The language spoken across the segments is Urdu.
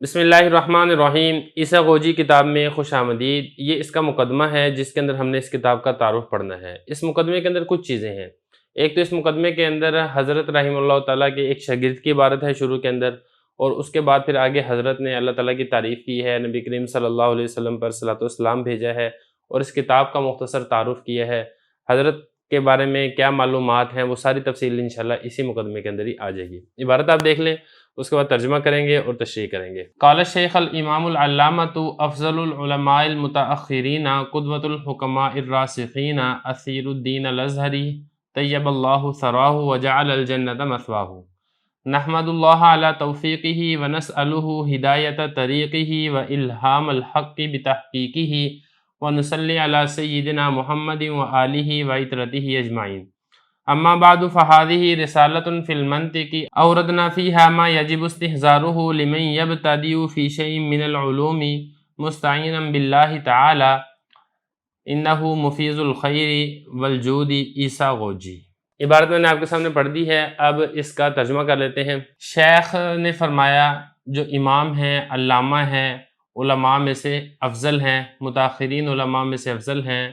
بسم اللہ الرحمن الرحیم۔ عیسیٰ غوجی کتاب میں خوش آمدید۔ یہ اس کا مقدمہ ہے جس کے اندر ہم نے اس کتاب کا تعارف پڑھنا ہے۔ اس مقدمے کے اندر کچھ چیزیں ہیں۔ ایک تو اس مقدمے کے اندر حضرت رحمہ اللہ تعالیٰ کے ایک شاگرد کی عبارت ہے شروع کے اندر، اور اس کے بعد پھر آگے حضرت نے اللہ تعالیٰ کی تعریف کی ہے، نبی کریم صلی اللہ علیہ وسلم پر صلاۃ والسلام بھیجا ہے، اور اس کتاب کا مختصر تعارف کیا ہے۔ حضرت کے بارے میں کیا معلومات ہیں وہ ساری تفصیل انشاءاللہ اسی مقدمے کے اندر ہی آ جائے گی۔ عبارت آپ دیکھ لیں، اس کے بعد ترجمہ کریں گے اور تشریح کریں گے۔ قال الشیخ الامام العلامۃ افضل العلماء المتاخرین قدوۃ الحکماء الراسخین اثیر الدین الازہری طیب اللہ ثراہ وجعل الجنۃ مثواہ، نحمد اللہ علی توفیقہ ونسألہ ہدایۃ طریقہ والہام الحق بتحقیقہ ونصلی علی سیدنا محمد وآلہ وعترتہ اجمعین۔ اما بعد فهذه رسالة في المنطق اوردنا فيها ما يجب استحضاره لمن يبتدئ في شيء من العلوم مستعینا بالله تعالى انه مفیض الخیر والجود عیسیٰ غوجی۔ عبارت میں نے آپ کے سامنے پڑھ دی ہے، اب اس کا ترجمہ کر لیتے ہیں۔ شیخ نے فرمایا جو امام ہیں، علامہ ہیں، علماء میں سے افضل ہیں، متاخرین علماء میں سے افضل ہیں،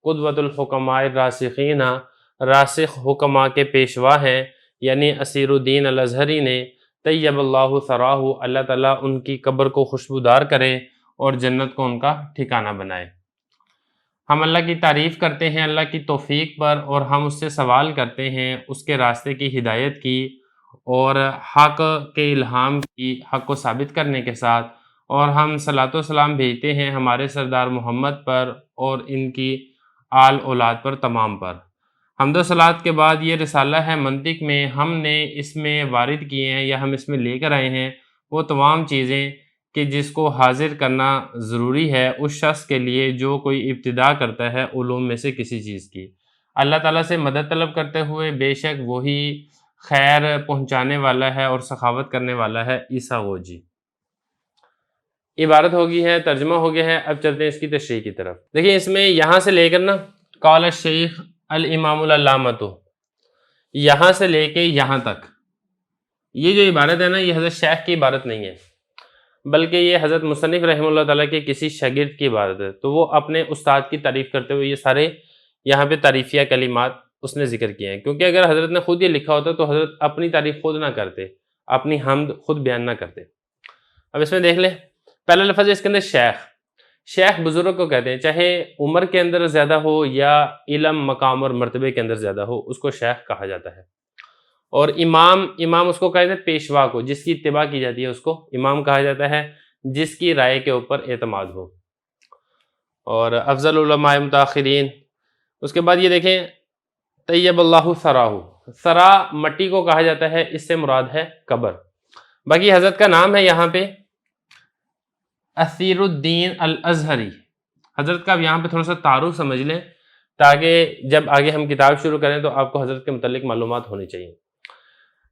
قدوۃ الحکماء الراسخین، راسخ حکماء کے پیشوا ہیں، یعنی اسیر الدین الازہری نے، طیب اللہ ثراہ، اللہ تعالیٰ ان کی قبر کو خوشبودار کرے اور جنت کو ان کا ٹھکانہ بنائے۔ ہم اللہ کی تعریف کرتے ہیں اللہ کی توفیق پر، اور ہم اس سے سوال کرتے ہیں اس کے راستے کی ہدایت کی اور حق کے الہام کی، حق کو ثابت کرنے کے ساتھ، اور ہم صلاۃ و سلام بھیجتے ہیں ہمارے سردار محمد پر اور ان کی آل اولاد پر تمام پر۔ حمد و صلات کے بعد یہ رسالہ ہے منطق میں ہم نے اس میں وارد کیے ہیں یا ہم اس میں لے کر آئے ہیں وہ تمام چیزیں کہ جس کو حاضر کرنا ضروری ہے اس شخص کے لیے جو کوئی ابتدا کرتا ہے علوم میں سے کسی چیز کی، اللہ تعالیٰ سے مدد طلب کرتے ہوئے، بے شک وہی خیر پہنچانے والا ہے اور سخاوت کرنے والا ہے، عیسیٰ غوجی۔ عبارت ہو گئی ہے، ترجمہ ہو گیا ہے، اب چلتے ہیں اس کی تشریح کی طرف۔ دیکھیں اس میں یہاں سے لے کر نا قال الشیخ الامام العلامۃ، یہاں سے لے کے یہاں تک یہ جو عبارت ہے نا، یہ حضرت شیخ کی عبارت نہیں ہے، بلکہ یہ حضرت مصنف رحمہ اللہ تعالیٰ کے کسی شاگرد کی عبارت ہے۔ تو وہ اپنے استاد کی تعریف کرتے ہوئے یہ سارے یہاں پہ تعریفیہ کلمات اس نے ذکر کیے ہیں، کیونکہ اگر حضرت نے خود یہ لکھا ہوتا تو حضرت اپنی تعریف خود نہ کرتے، اپنی حمد خود بیان نہ کرتے۔ اب اس میں دیکھ لیں، پہلا لفظ ہے اس کے اندر شیخ۔ شیخ بزرگ کو کہتے ہیں، چاہے عمر کے اندر زیادہ ہو یا علم، مقام اور مرتبے کے اندر زیادہ ہو، اس کو شیخ کہا جاتا ہے۔ اور امام اس کو کہتے ہیں پیشوا کو، جس کی اتباع کی جاتی ہے اس کو امام کہا جاتا ہے، جس کی رائے کے اوپر اعتماد ہو۔ اور افضل علماء متاخرین، اس کے بعد یہ دیکھیں طیب اللہ ثراہ، ثرا مٹی کو کہا جاتا ہے، اس سے مراد ہے قبر۔ باقی حضرت کا نام ہے یہاں پہ اثیر الدین الازہری۔ حضرت کا اب یہاں پہ تھوڑا سا تعارف سمجھ لیں تاکہ جب آگے ہم کتاب شروع کریں تو آپ کو حضرت کے متعلق معلومات ہونی چاہیے۔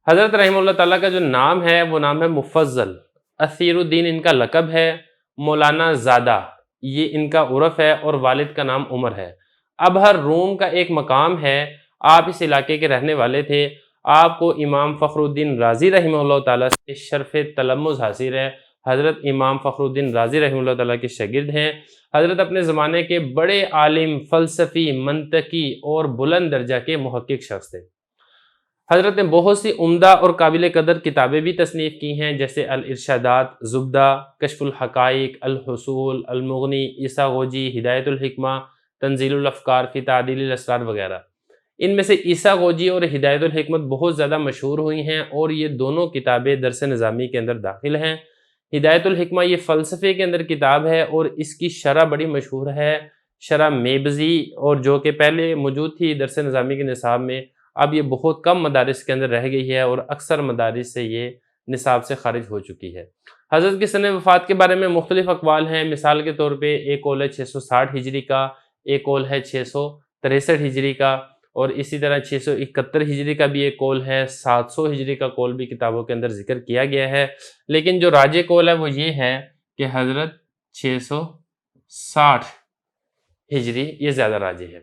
حضرت رحمہ اللہ تعالیٰ کا جو نام ہے وہ نام ہے مفضل۔ اثیر الدین ان کا لقب ہے، مولانا زادہ یہ ان کا عرف ہے، اور والد کا نام عمر ہے۔ ابہر روم کا ایک مقام ہے، آپ اس علاقے کے رہنے والے تھے۔ آپ کو امام فخر الدین رازی رحمہ اللہ تعالیٰ سے شرف تلمذ حاصل ہے۔ حضرت امام فخر الدین رازی رحمہ اللہ تعالیٰ کے شاگرد ہیں۔ حضرت اپنے زمانے کے بڑے عالم، فلسفی، منطقی اور بلند درجہ کے محقق شخص تھے۔ حضرت نے بہت سی عمدہ اور قابل قدر کتابیں بھی تصنیف کی ہیں، جیسے الارشادات، زبدہ، کشف الحقائق، الحصول، المغنی، عیسیٰ غوجی، ہدایت الحکمہ، تنزیل الافکار فی تعدیل الاسرار وغیرہ۔ ان میں سے عیسیٰ غوجی اور ہدایت الحکمت بہت زیادہ مشہور ہوئی ہیں، اور یہ دونوں کتابیں درس نظامی کے اندر داخل ہیں۔ ہدایت الحکمہ یہ فلسفے کے اندر کتاب ہے، اور اس کی شرح بڑی مشہور ہے، شرح میبزی، اور جو کہ پہلے موجود تھی درس نظامی کے نصاب میں، اب یہ بہت کم مدارس کے اندر رہ گئی ہے، اور اکثر مدارس سے یہ نصاب سے خارج ہو چکی ہے۔ حضرت کی سن وفات کے بارے میں مختلف اقوال ہیں۔ مثال کے طور پہ ایک قول ہے 660 ہجری کا، ایک قول ہے 663 ہجری کا، اور اسی طرح 671 ہجری کا بھی ایک قول ہے، 700 ہجری کا قول بھی کتابوں کے اندر ذکر کیا گیا ہے، لیکن جو راجح قول ہے وہ یہ ہے کہ حضرت 660 ہجری یہ زیادہ راجح ہے۔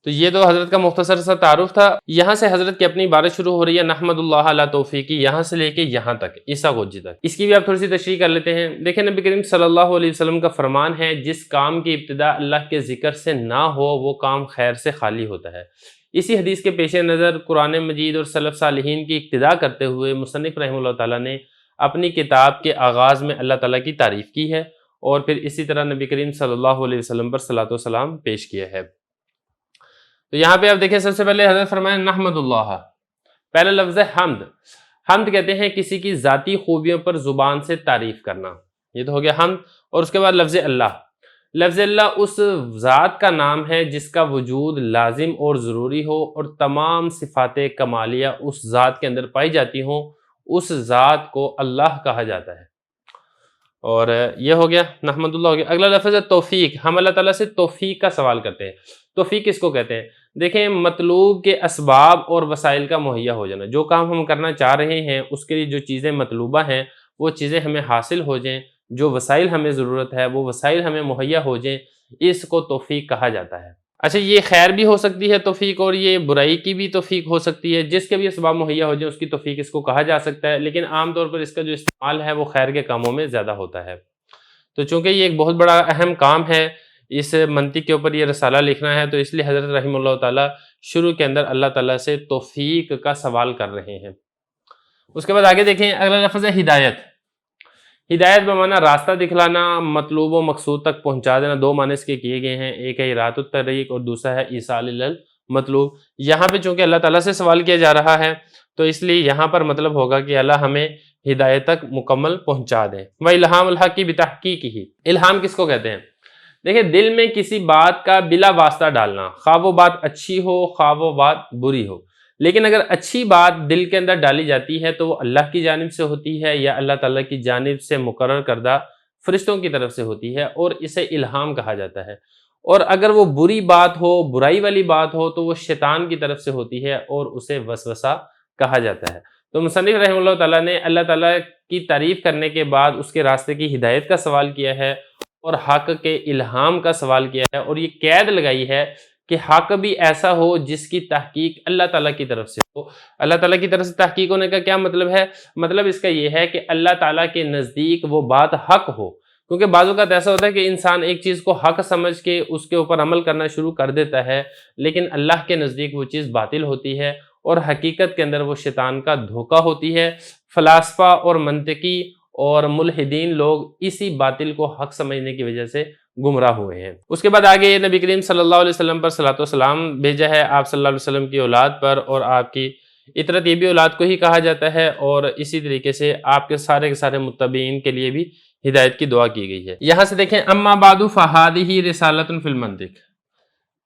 تو یہ تو حضرت کا مختصر سا تعارف تھا. یہاں سے حضرت کی اپنی عبارت شروع ہو رہی ہے نحمد اللہ علی توفیقی، یہاں سے لے کے یہاں تک، عیسیٰ گوجی تک. اس کی بھی آپ تھوڑی سی تشریح کر لیتے ہیں. دیکھیں نبی کریم صلی اللہ علیہ وسلم کا فرمان ہے جس کام کی ابتدا اللہ کے ذکر سے نہ ہو وہ کام خیر سے خالی ہوتا ہے. اسی حدیث کے پیش نظر قرآن مجید اور سلف صالحین کی اقتداء کرتے ہوئے مصنف رحمہ اللہ تعالیٰ نے اپنی کتاب کے آغاز میں اللہ تعالیٰ کی تعریف کی ہے اور پھر اسی طرح نبی کریم صلی اللہ علیہ وسلم پر صلاۃ و سلام پیش کیا ہے. تو یہاں پہ آپ دیکھیں سب سے پہلے حضرت فرمائے نحمد اللہ، پہلا لفظ ہے حمد. حمد کہتے ہیں کسی کی ذاتی خوبیوں پر زبان سے تعریف کرنا، یہ تو ہو گیا حمد. اور اس کے بعد لفظ اللہ. لفظ اللہ اس ذات کا نام ہے جس کا وجود لازم اور ضروری ہو اور تمام صفات کمالیہ اس ذات کے اندر پائی جاتی ہوں، اس ذات کو اللہ کہا جاتا ہے. اور یہ ہو گیا نحمد اللہ ہو گیا. اگلا لفظ ہے توفیق. ہم اللہ تعالیٰ سے توفیق کا سوال کرتے ہیں. توفیق کس کو کہتے ہیں؟ دیکھیں مطلوب کے اسباب اور وسائل کا مہیا ہو جانا. جو کام ہم کرنا چاہ رہے ہیں اس کے لیے جو چیزیں مطلوبہ ہیں وہ چیزیں ہمیں حاصل ہو جائیں، جو وسائل ہمیں ضرورت ہے وہ وسائل ہمیں مہیا ہو جائیں، اس کو توفیق کہا جاتا ہے. اچھا یہ خیر بھی ہو سکتی ہے توفیق، اور یہ برائی کی بھی توفیق ہو سکتی ہے. جس کے بھی اسباب مہیا ہو جائیں اس کی توفیق اس کو کہا جا سکتا ہے، لیکن عام طور پر اس کا جو استعمال ہے وہ خیر کے کاموں میں زیادہ ہوتا ہے. تو چونکہ یہ ایک بہت بڑا اہم کام ہے، اس منطق کے اوپر یہ رسالہ لکھنا ہے، تو اس لیے حضرت رحمہ اللہ تعالیٰ شروع کے اندر اللہ تعالیٰ سے توفیق کا سوال کر رہے ہیں. اس کے بعد آگے دیکھیں اگلا لفظ ہے ہدایت. ہدایت بمعنی راستہ دکھلانا، مطلوب و مقصود تک پہنچا دینا. دو معنی اس کے کیے گئے ہیں، ایک ہے ارادۃ الطریق اور دوسرا ہے ایصال المطلوب. یہاں پہ چونکہ اللہ تعالیٰ سے سوال کیا جا رہا ہے تو اس لیے یہاں پر مطلب ہوگا کہ اللہ ہمیں ہدایت تک مکمل پہنچا دیں. وَإِلْهَامُ الْحَقِّ بِتَحْقِيقِهِ. الہام کس کو کہتے ہیں؟ دیکھیں دل میں کسی بات کا بلا واسطہ ڈالنا، خواہ وہ بات اچھی ہو خواہ وہ بات بری ہو. لیکن اگر اچھی بات دل کے اندر ڈالی جاتی ہے تو وہ اللہ کی جانب سے ہوتی ہے یا اللہ تعالیٰ کی جانب سے مقرر کردہ فرشتوں کی طرف سے ہوتی ہے، اور اسے الہام کہا جاتا ہے. اور اگر وہ بری بات ہو، برائی والی بات ہو، تو وہ شیطان کی طرف سے ہوتی ہے اور اسے وسوسہ کہا جاتا ہے. تو مصنف رحمہ اللہ تعالیٰ نے اللہ تعالیٰ کی تعریف کرنے کے بعد اس کے راستے کی ہدایت کا سوال کیا ہے اور حق کے الہام کا سوال کیا ہے، اور یہ قید لگائی ہے کہ حق بھی ایسا ہو جس کی تحقیق اللہ تعالیٰ کی طرف سے ہو. اللہ تعالیٰ کی طرف سے تحقیق ہونے کا کیا مطلب ہے؟ مطلب اس کا یہ ہے کہ اللہ تعالیٰ کے نزدیک وہ بات حق ہو. کیونکہ بعض اوقات ایسا ہوتا ہے کہ انسان ایک چیز کو حق سمجھ کے اس کے اوپر عمل کرنا شروع کر دیتا ہے، لیکن اللہ کے نزدیک وہ چیز باطل ہوتی ہے اور حقیقت کے اندر وہ شیطان کا دھوکہ ہوتی ہے. فلاسفہ اور منطقی اور ملحدین لوگ اسی باطل کو حق سمجھنے کی وجہ سے گمراہ ہوئے ہیں. اس کے بعد آگے نبی کریم صلی اللہ علیہ وسلم پر صلاۃ و سلام بھیجا ہے، آپ صلی اللہ علیہ وسلم کی اولاد پر، اور آپ کی اطرت یہ بھی اولاد کو ہی کہا جاتا ہے، اور اسی طریقے سے آپ کے سارے متبعین کے لیے بھی ہدایت کی دعا کی گئی ہے. یہاں سے دیکھیں اما بعد فہذہ رسالۃ فی المنطق.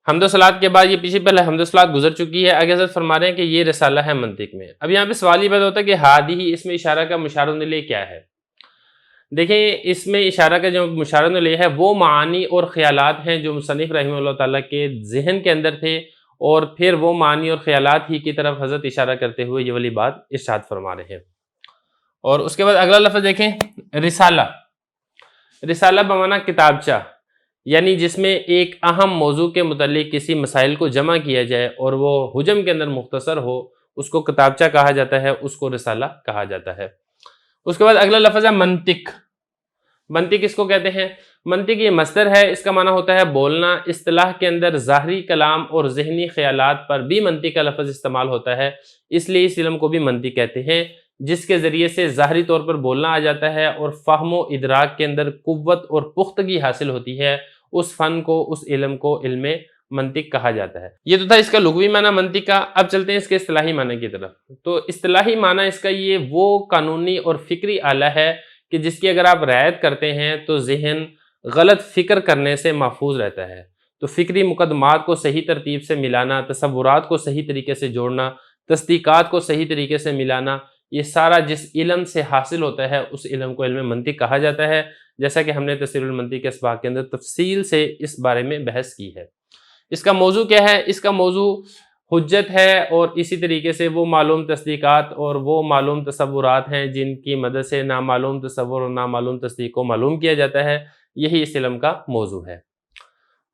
حمد و صلات کے بعد یہ پیچھے پہلے حمد و صلات گزر چکی ہے، آگے حضرت فرما رہے ہیں کہ یہ رسالہ ہے منطق میں. اب یہاں پہ سوال یہ پیدا ہوتا ہے کہ ہادی اس میں اشارہ کا مشار الیہ کیا ہے؟ دیکھیں اس میں اشارہ کا جو مشار الیہ ہے وہ معانی اور خیالات ہیں جو مصنف رحمہ اللہ تعالیٰ کے ذہن کے اندر تھے، اور پھر وہ معانی اور خیالات ہی کی طرف حضرت اشارہ کرتے ہوئے یہ والی بات ارشاد فرما رہے ہیں. اور اس کے بعد اگلا لفظ دیکھیں رسالہ. رسالہ بمعنی کتابچہ، یعنی جس میں ایک اہم موضوع کے متعلق کسی مسائل کو جمع کیا جائے اور وہ حجم کے اندر مختصر ہو، اس کو کتابچہ کہا جاتا ہے، اس کو رسالہ کہا جاتا ہے. اس کے بعد اگلا لفظ ہے منطق. منطق اس کو کہتے ہیں؟ منطق یہ مصدر ہے، اس کا معنی ہوتا ہے بولنا. اصطلاح کے اندر ظاہری کلام اور ذہنی خیالات پر بھی منطق کا لفظ استعمال ہوتا ہے، اس لیے اس علم کو بھی منطق کہتے ہیں، جس کے ذریعے سے ظاہری طور پر بولنا آ جاتا ہے اور فہم و ادراک کے اندر قوت اور پختگی حاصل ہوتی ہے. اس فن کو، اس علم کو علم منطق کہا جاتا ہے. یہ تو تھا اس کا لغوی معنی منطق کا. اب چلتے ہیں اس کے اصطلاحی معنی کی طرف. تو اصطلاحی معنی اس کا یہ وہ قانونی اور فکری آلہ ہے کہ جس کی اگر آپ رعایت کرتے ہیں تو ذہن غلط فکر کرنے سے محفوظ رہتا ہے. تو فکری مقدمات کو صحیح ترتیب سے ملانا، تصورات کو صحیح طریقے سے جوڑنا، تصدیقات کو صحیح طریقے سے ملانا، یہ سارا جس علم سے حاصل ہوتا ہے اس علم کو علم منطق کہا جاتا ہے، جیسا کہ ہم نے تفسیر المنطق کے اسباق کے اندر تفصیل سے اس بارے میں بحث کی ہے. اس کا موضوع کیا ہے؟ اس کا موضوع حجت ہے، اور اسی طریقے سے وہ معلوم تصدیقات اور وہ معلوم تصورات ہیں جن کی مدد سے نامعلوم تصور اور نامعلوم تصدیق کو معلوم کیا جاتا ہے. یہی اس علم کا موضوع ہے.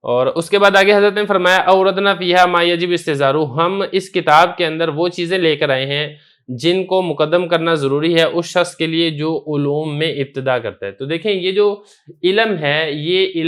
اور اس کے بعد آگے حضرت نے فرمایا اوردنا فیہا ما یجب استحضارہ، ہم اس کتاب کے اندر وہ چیزیں لے کر آئے ہیں جن کو مقدم کرنا ضروری ہے اس شخص کے لیے جو علوم میں ابتدا کرتا ہے۔ تو دیکھیں یہ جو علم ہے یہ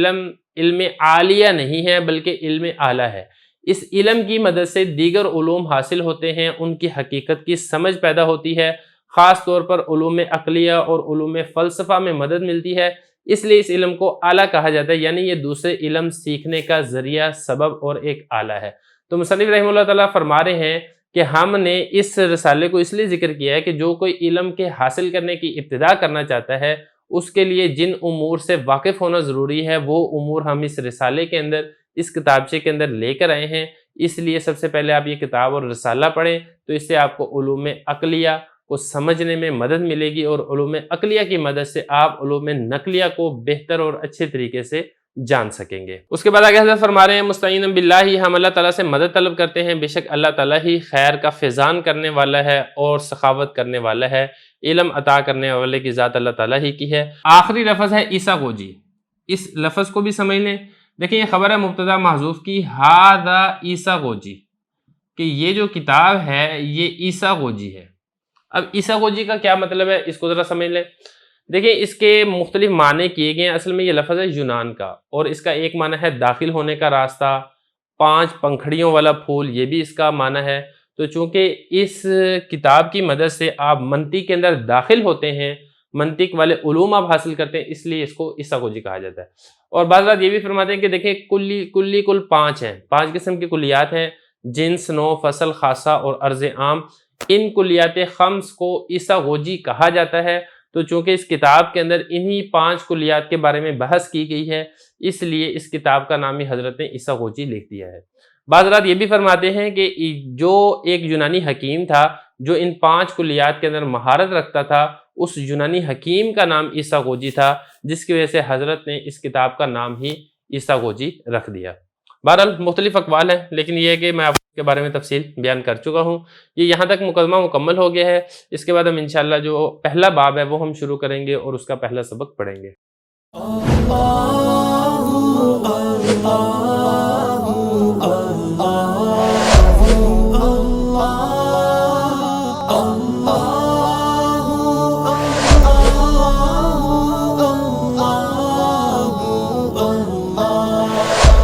علم عالیہ نہیں ہے بلکہ علم اعلیٰ ہے۔ اس علم کی مدد سے دیگر علوم حاصل ہوتے ہیں، ان کی حقیقت کی سمجھ پیدا ہوتی ہے، خاص طور پر علوم عقلیہ اور علوم فلسفہ میں مدد ملتی ہے، اس لیے اس علم کو اعلیٰ کہا جاتا ہے، یعنی یہ دوسرے علم سیکھنے کا ذریعہ، سبب اور ایک آلہ ہے۔ تو مصنف رحمہ اللہ تعالیٰ فرما رہے ہیں کہ ہم نے اس رسالے کو اس لیے ذکر کیا ہے کہ جو کوئی علم کے حاصل کرنے کی ابتدا کرنا چاہتا ہے اس کے لیے جن امور سے واقف ہونا ضروری ہے وہ امور ہم اس رسالے کے اندر، اس کتابچے کے اندر لے کر آئے ہیں۔ اس لیے سب سے پہلے آپ یہ کتاب اور رسالہ پڑھیں تو اس سے آپ کو علوم عقلیہ کو سمجھنے میں مدد ملے گی، اور علوم عقلیہ کی مدد سے آپ علوم نقلیہ کو بہتر اور اچھے طریقے سے جان سکیں گے۔ اس کے بعد آگے حضرت فرما رہے ہیں مستعین باللہ، ہم اللہ تعالیٰ سے مدد طلب کرتے ہیں، بے شک اللہ تعالیٰ ہی خیر کا فیضان کرنے والا ہے اور سخاوت کرنے والا ہے، علم عطا کرنے والے کی ذات اللہ تعالیٰ ہی کی ہے۔ آخری لفظ ہے عیسیٰ گوجی، اس لفظ کو بھی سمجھ لیں۔ دیکھیں یہ خبر ہے مبتدا محذوف کی، ہذا عیسیٰ گوجی، کہ یہ جو کتاب ہے یہ عیسیٰ گوجی ہے۔ اب عیسیٰ گوجی کا کیا مطلب ہے اس کو ذرا سمجھ لیں۔ دیکھیں اس کے مختلف معنی کیے گئے ہیں، اصل میں یہ لفظ ہے یونان کا، اور اس کا ایک معنی ہے داخل ہونے کا راستہ، 5 پنکھڑیوں والا پھول، یہ بھی اس کا معنی ہے۔ تو چونکہ اس کتاب کی مدد سے آپ منطق کے اندر داخل ہوتے ہیں، منطق والے علوم آپ حاصل کرتے ہیں، اس لیے اس کو عیسیٰ گوجی کہا جاتا ہے۔ اور بعض رات یہ بھی فرماتے ہیں کہ دیکھیں کل 5 ہیں، 5 قسم کی کلیات ہیں، جنس، نوع، فصل، خاصہ اور عرض عام۔ ان کلیات خمس کو عیسیٰ گوجی کہا جاتا ہے۔ تو چونکہ اس کتاب کے اندر انہی 5 کلیات کے بارے میں بحث کی گئی ہے، اس لیے اس کتاب کا نام ہی حضرت نے عیسیٰ گوجی لکھ دیا ہے۔ بعض رات یہ بھی فرماتے ہیں کہ جو ایک یونانی حکیم تھا جو ان 5 کلیات کے اندر مہارت رکھتا تھا، اس یونانی حکیم کا نام عیسیٰ گوجی تھا، جس کی وجہ سے حضرت نے اس کتاب کا نام ہی عیسیٰ گوجی رکھ دیا۔ بہرحال مختلف اقوال ہیں، لیکن یہ ہے کہ میں آپ کے بارے میں تفصیل بیان کر چکا ہوں۔ یہ یہاں تک مقدمہ مکمل ہو گیا ہے۔ اس کے بعد ہم انشاءاللہ جو پہلا باب ہے وہ ہم شروع کریں گے اور اس کا پہلا سبق پڑھیں گے۔